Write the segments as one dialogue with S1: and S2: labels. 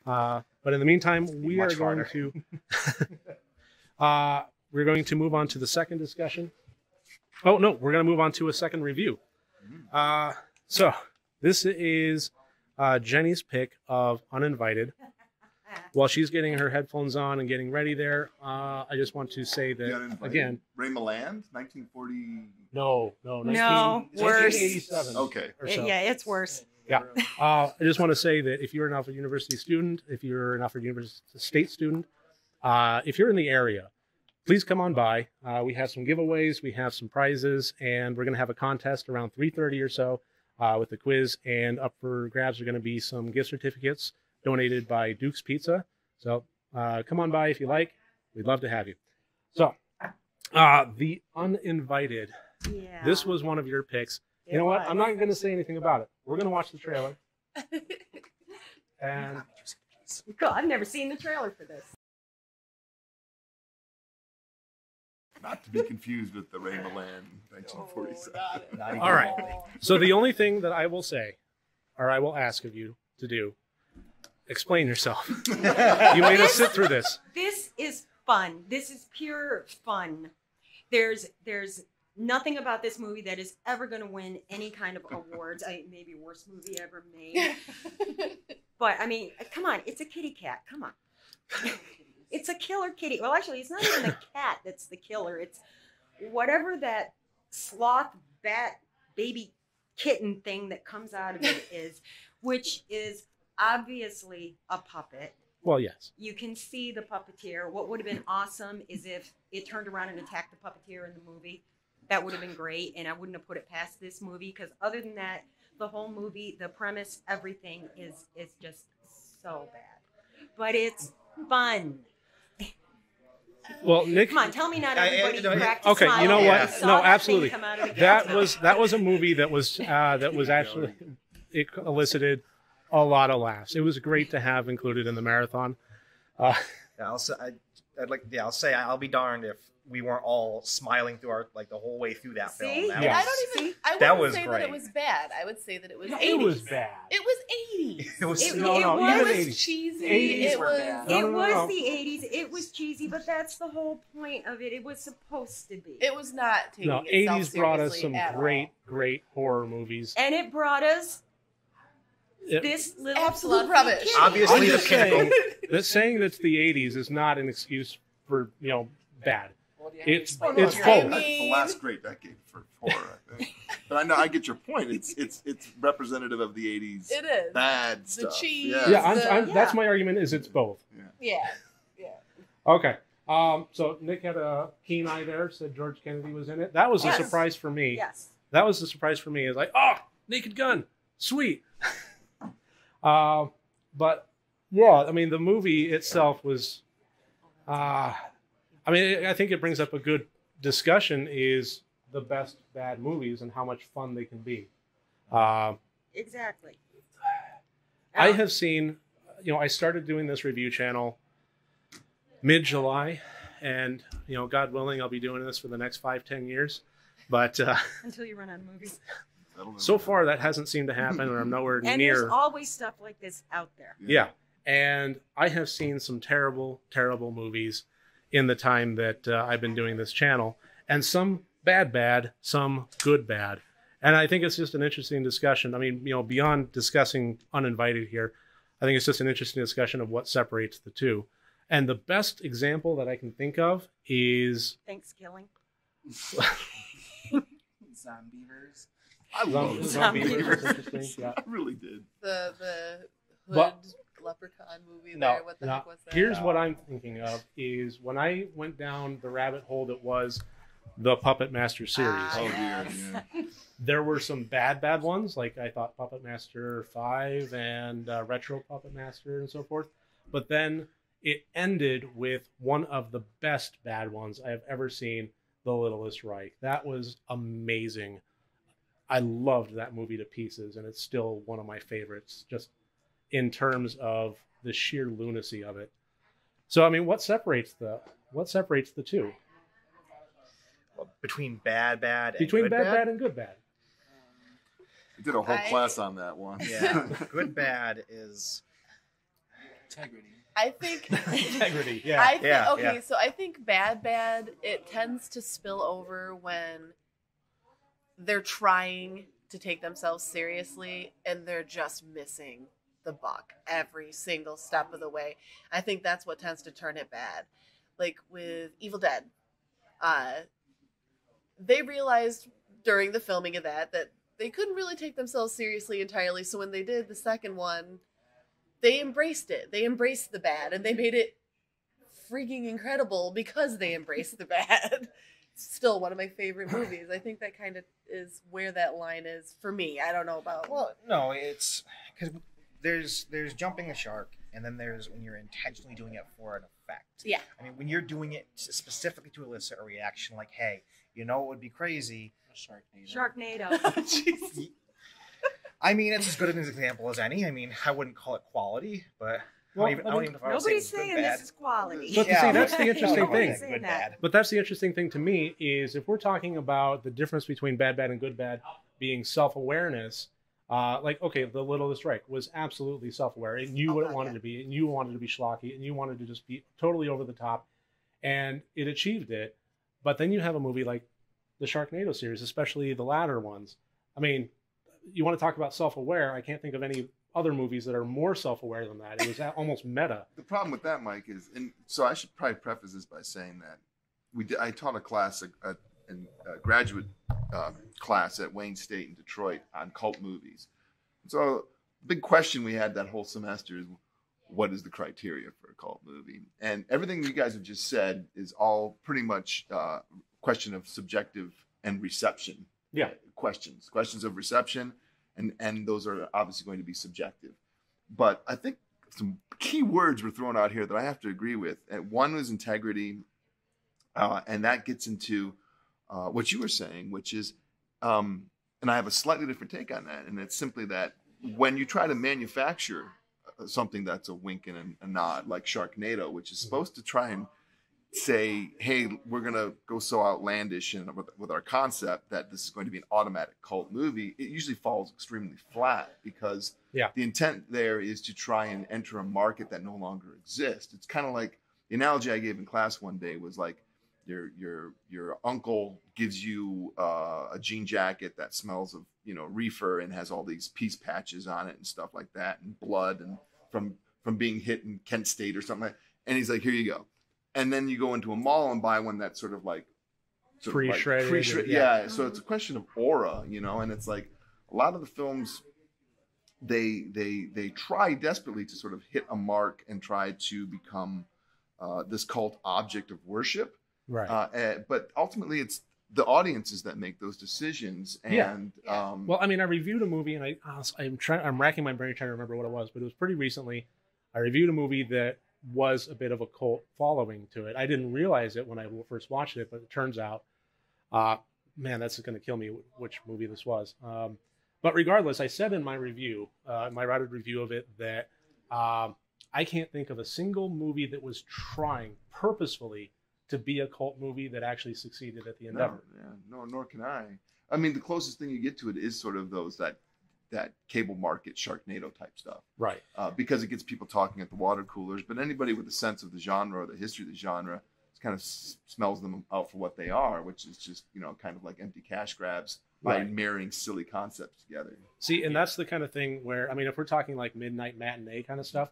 S1: But in the meantime, we are going to we're going to move on to the second discussion. Oh no, we're going to move on to a second review. So this is Jenny's pick of Uninvited. While she's getting her headphones on and getting ready there, I just want to say that again,
S2: Ray Milland, 1940.
S1: No,
S3: worse.
S1: 1987.
S2: Okay.
S1: So.
S3: Yeah, it's worse.
S1: Yeah. I just want to say that if you're an Alfred University student, if you're an Alfred University State student, if you're in the area, please come on by. We have some giveaways, we have some prizes, and we're going to have a contest around 3:30 or so with the quiz. And up for grabs are going to be some gift certificates donated by Duke's Pizza. So come on by if you like. We'd love to have you. So The Uninvited.
S3: Yeah.
S1: This was one of your picks. You know what? I'm not going to say anything about it. We're going to watch the trailer. And
S3: Cool. I've never seen the trailer for this.
S2: Not to be confused with the Ray Milland, 1947.
S1: all right. So the only thing that I will say, or I will ask of you to do, explain yourself. You made us sit through this.
S3: This is fun. This is pure fun. There's nothing about this movie that is ever going to win any kind of awards. Maybe worst movie ever made. But I mean, come on, it's a kitty cat. Come on. It's a killer kitty. Well, actually, it's not even the cat that's the killer. It's whatever that sloth bat baby kitten thing that comes out of it is, which is obviously a puppet.
S1: Well, yes.
S3: You can see the puppeteer. What would have been awesome is if it turned around and attacked the puppeteer in the movie. That would have been great, and I wouldn't have put it past this movie, because other than that, the whole movie, the premise, everything is just so bad. But it's fun.
S1: Well, Nick,
S3: come on, tell me not everybody practice.
S1: Okay, you know what? No, absolutely.
S3: That
S1: was a movie that was actually, it elicited a lot of laughs. It was great to have included in the marathon.
S4: I'll say I'll be darned if we weren't all smiling through the whole way through that film.
S3: See?
S4: That
S3: Yeah.
S5: I wouldn't say that it was bad. I would say that it was 80s.
S1: It was bad.
S5: It was 80s.
S4: It was
S3: It
S5: was cheesy.
S1: 80s
S5: it
S1: were
S5: was
S1: bad.
S3: It
S1: No.
S3: was the 80s. It was cheesy, but that's the whole point of it. It was supposed to be.
S5: It was not taking
S1: No,
S5: itself
S1: 80s brought us
S5: seriously
S1: some
S5: at
S1: great,
S5: all.
S1: great horror movies.
S3: And it brought us this little
S5: absolute
S3: fluffy
S5: rubbish.
S3: kitty.
S4: Obviously,
S1: I'm
S4: the
S1: just saying
S4: pinnacle.
S1: that saying that's the 80s is not an excuse for, bad. It's
S2: I
S1: both.
S2: mean, that's the last great decade for horror, I think. But I get your point. It's representative of the 80s.
S5: It is.
S2: Bad
S5: The
S2: stuff.
S5: cheese.
S1: Yeah, that's my argument. Is it's both.
S5: Yeah.
S1: Okay. So Nick had a keen eye there. Said George Kennedy was in it. That was a
S3: Yes.
S1: surprise for me.
S3: Yes.
S1: That was a surprise for me. It's like, oh, Naked Gun, sweet. But yeah, I mean, the movie itself was. I think it brings up a good discussion: is the best bad movies and how much fun they can be.
S3: Exactly.
S1: I have seen, I started doing this review channel mid-July, and, God willing, I'll be doing this for the next 5-10 years. But
S3: Until you run out of movies.
S1: so far, that hasn't seemed to happen, or I'm nowhere
S3: And
S1: near.
S3: there's always stuff like this out there.
S1: Yeah. And I have seen some terrible, terrible movies in the time that I've been doing this channel. And some bad, some good, bad. And I think it's just an interesting discussion. I mean, beyond discussing Uninvited here, I think it's just an interesting discussion of what separates the two. And the best example that I can think of is...
S3: Thanksgiving.
S5: Zombievers.
S2: I love
S1: Zombievers. Interesting. Yeah.
S2: I really did.
S5: The hood
S1: But-
S5: leprechaun movie
S1: No,
S5: there. What the heck was that?
S1: Here's what I'm thinking of is when I went down the rabbit hole that was the Puppet Master series.
S2: Oh,
S5: yes.
S2: dear. Yeah.
S1: There were some bad ones, like I thought Puppet Master 5 and Retro Puppet Master and so forth. But then it ended with one of the best bad ones I have ever seen, The Littlest Reich. That was amazing. I loved that movie to pieces, and it's still one of my favorites, just in terms of the sheer lunacy of it. So, I mean, what separates the two?
S4: Well, between bad, and
S1: Between
S4: good,
S1: bad and good, bad.
S2: We did a whole class on that one.
S4: Yeah, good bad is
S6: Integrity.
S5: I think
S1: Integrity. Yeah.
S5: I think,
S4: Yeah,
S5: okay,
S4: yeah.
S5: so I think bad, it tends to spill over when they're trying to take themselves seriously and they're just missing the buck every single step of the way. I think that's what tends to turn it bad. Like with Evil Dead, they realized during the filming of that they couldn't really take themselves seriously entirely. So when they did the second one, they embraced it. They embraced the bad, and they made it freaking incredible because they embraced the bad. Still one of my favorite movies. I think that kind of is where that line is for me. I don't know about.
S4: Well, no, it's because there's jumping the shark, and then there's when you're intentionally doing it for an effect.
S5: Yeah.
S4: I mean, when you're doing it specifically to elicit a reaction, like, hey, you know what would be crazy?
S3: Sharknado.
S4: Jeez. I mean, it's as good an example as any. I mean, I wouldn't call it quality, but
S1: Well,
S4: I don't even know if I would say
S3: Nobody's
S4: it's good,
S3: saying
S4: bad.
S3: this is quality.
S1: But see, that's the interesting
S3: Nobody's
S1: thing.
S3: saying
S4: Good,
S3: that.
S4: bad.
S1: But that's the interesting thing to me is if we're talking about the difference between bad, bad, and good, bad being self-awareness, like, okay, The Littlest Reich was absolutely self-aware. It knew what it wanted to be. It knew it wanted to be schlocky. It knew it wanted to just be totally over the top. And it achieved it. But then you have a movie like the Sharknado series, especially the latter ones. I mean, you want to talk about self-aware. I can't think of any other movies that are more self-aware than that. It was almost meta.
S2: The problem with that, Mike, is, and so I should probably preface this by saying that I taught a class, a graduate class at Wayne State in Detroit on cult movies. So the big question we had that whole semester is, what is the criteria for a cult movie? And everything you guys have just said is all pretty much question of subjective and reception.
S1: Yeah.
S2: Questions of reception, and those are obviously going to be subjective. But I think some key words were thrown out here that I have to agree with. And one was integrity, and that gets into what you were saying, which is, and I have a slightly different take on that, and it's simply that when you try to manufacture something that's a wink and a nod, like Sharknado, which is supposed to try and say, hey, we're going to go so outlandish and with our concept that this is going to be an automatic cult movie, it usually falls extremely flat because the intent there is to try and enter a market that no longer exists. It's kind of like the analogy I gave in class one day was like your uncle gives you a jean jacket that smells of, reefer and has all these peace patches on it and stuff like that and blood and from being hit in Kent State or something like that. And he's like, here you go. And then you go into a mall and buy one that's sort of like
S1: Pre-shredded.
S2: Yeah. So it's a question of aura, and it's like a lot of the films, they try desperately to sort of hit a mark and try to become this cult object of worship.
S1: Right.
S2: But ultimately, it's the audiences that make those decisions. And
S1: well, I mean, I reviewed a movie, and I'm racking my brain trying to remember what it was, but it was pretty recently. I reviewed a movie that was a bit of a cult following to it. I didn't realize it when I first watched it, but it turns out, man, that's going to kill me which movie this was. But regardless, I said in my review, my RotD review of it, that I can't think of a single movie that was trying purposefully to be a cult movie that actually succeeded at the endeavor.
S2: No, nor can I. I mean, the closest thing you get to it is sort of that cable market Sharknado type stuff. Right. Because it gets people talking at the water coolers, but anybody with a sense of the genre or the history of the genre kind of smells them out for what they are, which is just, kind of like empty cash grabs by marrying silly concepts together.
S1: See, and that's the kind of thing where, I mean, if we're talking like midnight matinee kind of stuff,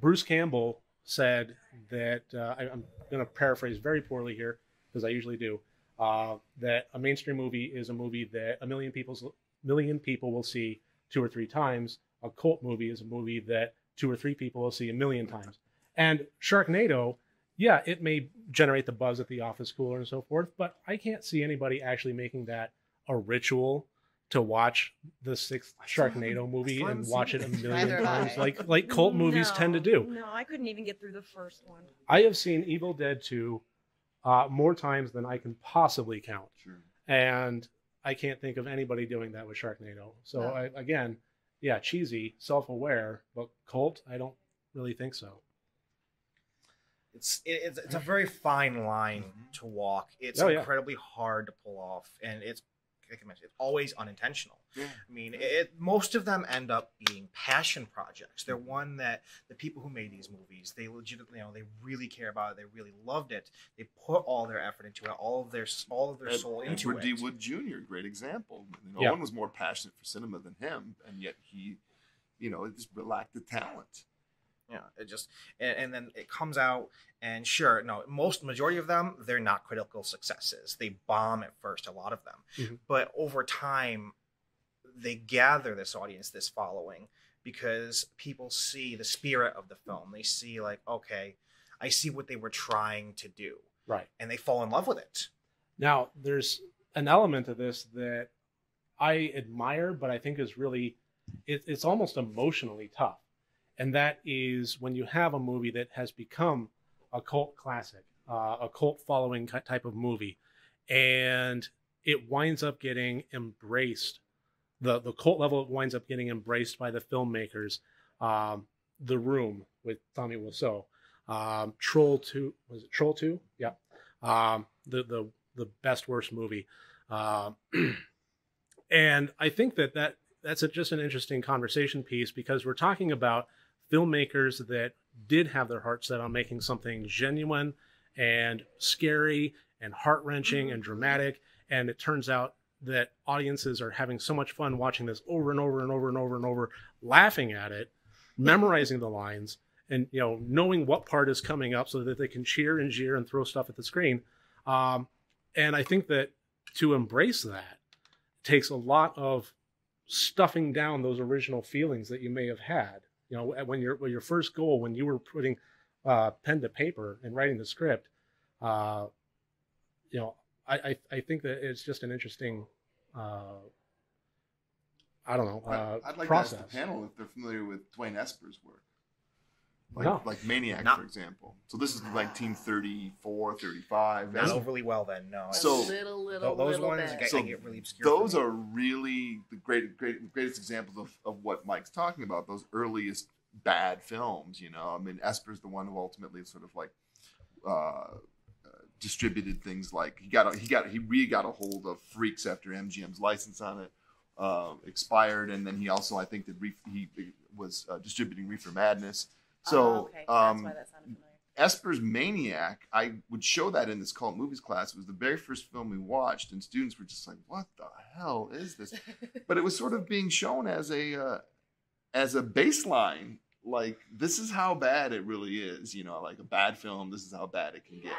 S1: Bruce Campbell said that, I'm going to paraphrase very poorly here because I usually do, that a mainstream movie is a movie that a million people will see 2 or 3 times. A cult movie is a movie that 2 or 3 people will see 1,000,000 times. And Sharknado, yeah, it may generate the buzz at the office cooler and so forth, but I can't see anybody actually making that a ritual to watch the 6th Sharknado movie and watch it 1,000,000 times like cult movies tend to do.
S3: No, I couldn't even get through the first one.
S1: I have seen Evil Dead 2 more times than I can possibly count.
S2: Sure.
S1: And I can't think of anybody doing that with Sharknado. So again, cheesy, self-aware, but cult, I don't really think so.
S4: It's a very fine line to walk. It's incredibly hard to pull off, and it's I mentioned, it's always unintentional.
S2: Yeah.
S4: I mean, most of them end up being passion projects. They're one that the people who made these movies, they legitimately, they really care about it. They really loved it. They put all their effort into it, all of their soul into
S2: Edward
S4: it.
S2: D. Wood Jr., great example. No
S1: Yeah.
S2: one was more passionate for cinema than him, and yet he, it just lacked the talent.
S4: Yeah, it just and then it comes out, and sure, no, majority of them, they're not critical successes. They bomb at first, a lot of them,
S1: Mhm.
S4: but over time, they gather this audience, this following, because people see the spirit of the film. They see like, okay, I see what they were trying to do,
S1: Right.
S4: and they fall in love with it.
S1: Now, there's an element of this that I admire, but I think is really, it's almost emotionally tough. And that is when you have a movie that has become a cult classic, a cult following type of movie, and it winds up getting embraced. The cult level winds up getting embraced by the filmmakers. The Room with Tommy Wiseau, Troll 2, was it Troll 2? Yeah. The best worst movie. And I think that's just an interesting conversation piece, because we're talking about filmmakers that did have their heart set on making something genuine and scary and heart-wrenching and dramatic. And it turns out that audiences are having so much fun watching this over and over and over and over and over, laughing at it, memorizing the lines, and knowing what part is coming up so that they can cheer and jeer and throw stuff at the screen. And I think that to embrace that takes a lot of stuffing down those original feelings that you may have had. When your first goal, when you were putting pen to paper and writing the script, I think that it's just an interesting,
S2: I'd like
S1: process.
S2: to ask the panel if they're familiar with Dwayne Esper's work.
S1: No.
S2: Like Maniac,
S4: No.
S2: for example. So this is 1934, 35.
S4: Not overly well then, no.
S2: So-
S4: those ones
S5: bit.
S2: So
S4: I get really obscure.
S2: Those
S4: for me.
S2: are really the greatest examples of what Mike's talking about. Those earliest bad films, I mean, Esper's the one who ultimately sort of like distributed things like he really got a hold of Freaks after MGM's license on it expired, and then he also, I think, he was distributing Reefer Madness. So
S5: okay. That's why that sounded familiar.
S2: Esper's Maniac, I would show that in this cult movies class. It was the very first film we watched, and students were just like, "What the hell is this?" But it was sort of being shown as a baseline. Like, this is how bad it really is. Like a bad film, this is how bad it can get.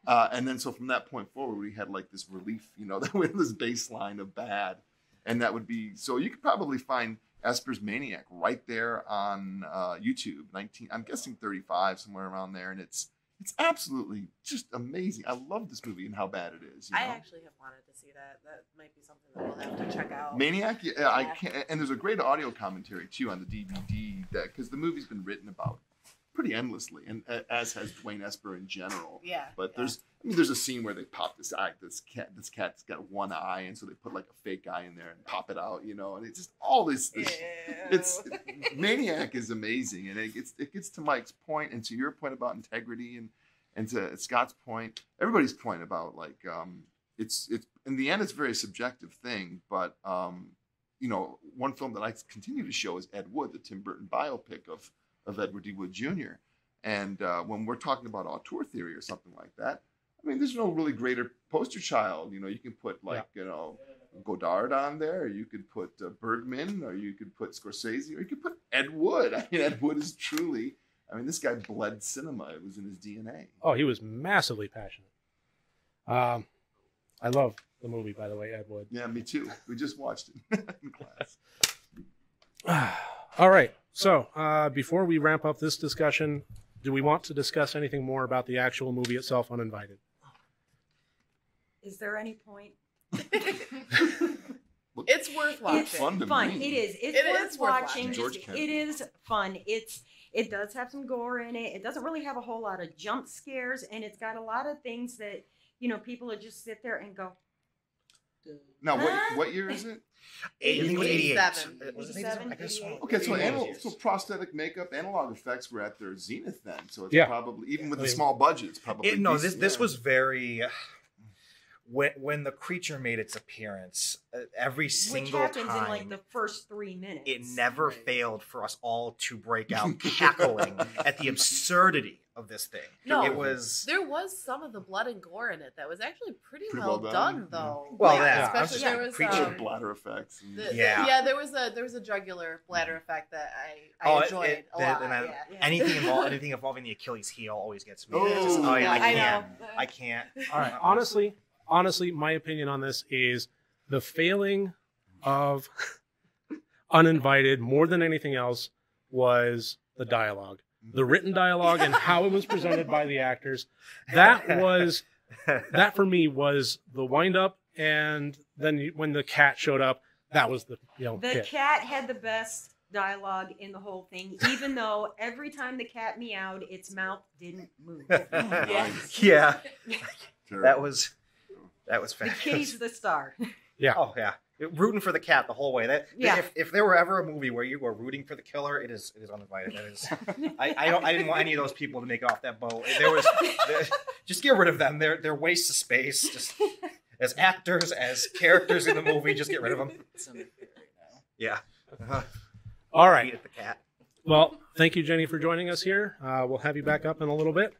S2: And then so from that point forward, we had like this relief, that with this baseline of bad, and that would be so you could probably find Esper's Maniac right there on YouTube, I'm guessing 35, somewhere around there, and it's absolutely just amazing. I love this movie and how bad it is.
S5: I actually have wanted to see that. That might be something that we'll have to check out.
S2: Maniac, yeah. I can't, and there's a great audio commentary too on the DVD because the movie's been written about pretty endlessly, and as has Dwayne Esper in general.
S5: Yeah.
S2: But there's a scene where they pop this cat's got one eye, and so they put like a fake eye in there and pop it out, and it's just all this it's Maniac is amazing, and it gets to Mike's point and to your point about integrity and to Scott's point, everybody's point about like it's in the end it's a very subjective thing, but one film that I continue to show is Ed Wood, the Tim Burton biopic of Edward D. Wood Jr. And when we're talking about auteur theory or something like that, I mean, there's no really greater poster child. You can put Godard on there, or you could put Bergman, or you could put Scorsese, or you could put Ed Wood. I mean, Ed Wood is truly, this guy bled cinema. It was in his DNA.
S1: Oh, he was massively passionate. I love the movie, by the way, Ed Wood.
S2: Yeah, me too. We just watched it in class.
S1: All right. So before we wrap up this discussion, do we want to discuss anything more about the actual movie itself, Uninvited?
S3: Is there any point?
S5: It's worth watching.
S3: It's
S2: fun to
S3: fun.
S2: me.
S3: It is.
S5: It
S3: It's
S5: is
S3: worth
S5: worth
S3: watching.
S5: watching.
S2: George
S3: It
S2: Kennedy.
S3: is fun. It does have some gore in it. It doesn't really have a whole lot of jump scares, and it's got a lot of things that people would just sit there and go.
S2: Now, what year is it?
S4: I think it was 88.
S5: 87.
S4: Was it
S3: 87?
S4: I guess so.
S2: Okay, so
S4: 88.
S2: so prosthetic makeup, analog effects were at their zenith then. So it's
S1: Yeah.
S2: probably, even with the small budget, it's probably
S4: This
S2: decent,
S4: this
S2: yeah.
S4: was very. when the creature made its appearance, every single
S3: Which happens
S4: time,
S3: in like the first 3 minutes.
S4: it never failed for us all to break out cackling at the absurdity of this thing.
S5: No,
S4: it was.
S5: There was some of the blood and gore in it that was actually pretty
S2: Pretty
S5: well
S2: well
S5: done,
S2: done,
S5: though.
S4: Well,
S5: yeah,
S4: yeah,
S5: especially there was
S2: Creature bladder effects. And,
S5: there was a jugular bladder effect that I enjoyed a lot.
S4: And
S5: yeah.
S4: anything involving the Achilles heel always gets me.
S2: Oh,
S4: Yeah,
S5: yeah,
S4: I can't.
S1: All right. Honestly, my opinion on this is the failing of Uninvited more than anything else was the dialogue, the written dialogue, and how it was presented by the actors. That for me was the wind up, and then when the cat showed up, that was the hit.
S3: Cat had the best dialogue in the whole thing, even though every time the cat meowed, its mouth didn't move.
S4: Yeah,
S2: Terrible.
S4: that was
S3: The
S4: fabulous.
S3: kitty's the star.
S1: Yeah.
S4: Oh yeah, rooting for the cat the whole way.
S3: Yeah.
S4: If there were ever a movie where you were rooting for the killer, it is Uninvited. That is. I didn't want any of those people to make it off that boat. Just get rid of them. They're waste of space. Just as actors, as characters in the movie, just get rid of them. Yeah.
S1: All right.
S4: Eat at the cat.
S1: Well, thank you, Jenny, for joining us here. We'll have you back up in a little bit.